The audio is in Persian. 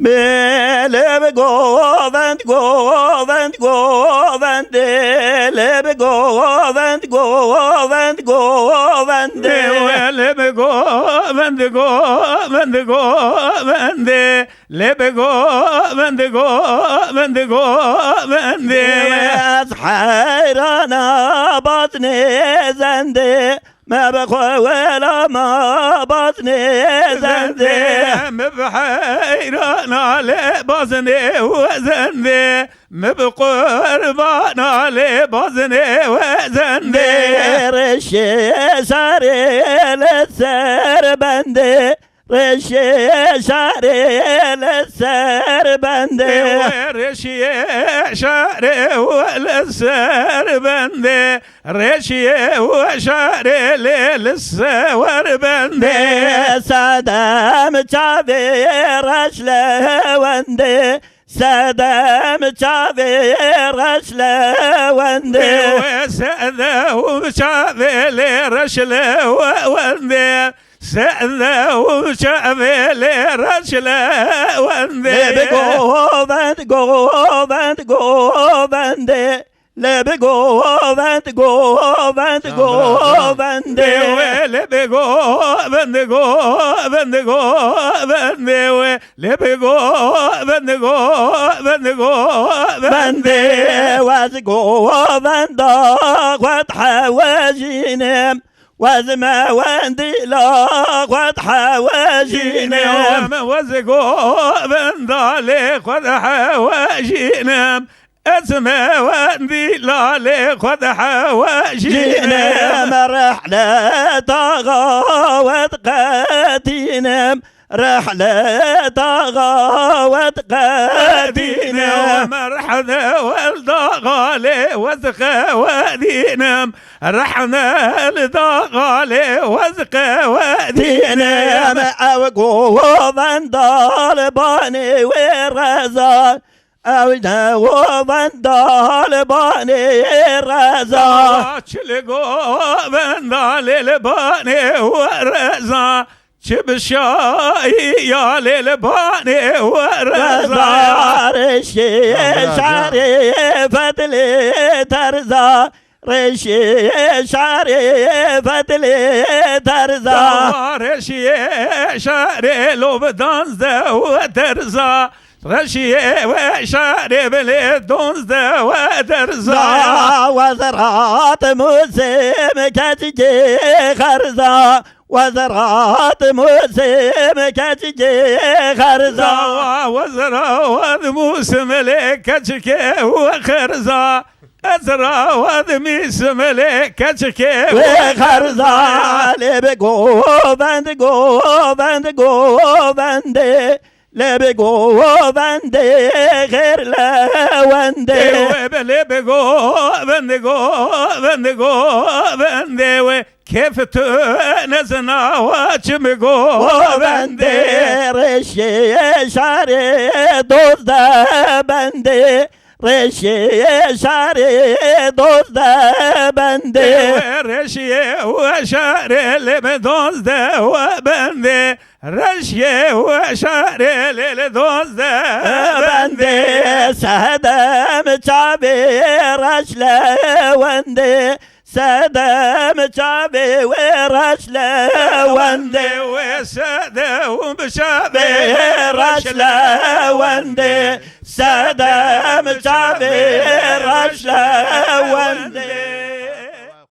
Lebe govend, govend, govend, lebe govend, govend, govend, lebe govend, govend, govend, lebe govend, govend, govend. از حیرانا باطنی زنده ما بخواه ولا ما باطني زنده مبحيران على بازني وزنده مبقربان على بازني وزنده رشي ساري للسر بنده رشي ساري للسر بنده رشي شاري وللسر بنده رشي وشاري للسور بنده سادم چاوی رشله ونده سادم چاوی رشله ونده سادم چاوی رشله ونده سادم چاوی رشله ونده گووند گووند گوونده لب گووند گووند گوونده لب گووند گووند گوونده لب گووند گووند گوونده واز گووند قد حواجینم واز ما وندي لا قد حواجینم واز گووند لا قد حواجینم اسمع وندي لالي خذ حواجينا رحلة طغاوت قاتينا رحلة طغاوت قاتينا مرحلة والضغالي وثقة ودينا رحنا الضغالي وثقة ودينا ما أوقوفن ضالباني ورزان أولنا وبندال باني رزا چلگو بندال الباني ورزا چبشایی یا لباني ورزا رشي شعري فتلي ترزا رشي شعري فتلي ترزا رشي شعري لو بدانزه وترزا رشيه وشارب للدنزة ودرزا وزرات موسم كتجي خرزا وزرات موسم كتجي خرزا وزرات موسم لكتجي وخرزا أزرا وذميسم لكتجي وخرزا لبقوبند قوبند قوبند لبقو وبندي غير لا وندي لبقو بندي كيف تنزنا واتشمقو وبندي رشي شاري دوز بندي رشي شاري دوز بندي رشي وشاري لبدوز بندي رشيه وشاري للدوزة بندي سهدم شعبي رشله وندي سدم شعبي ورشله وندي وسدم شعبي رشله وندي سدم شعبي رشله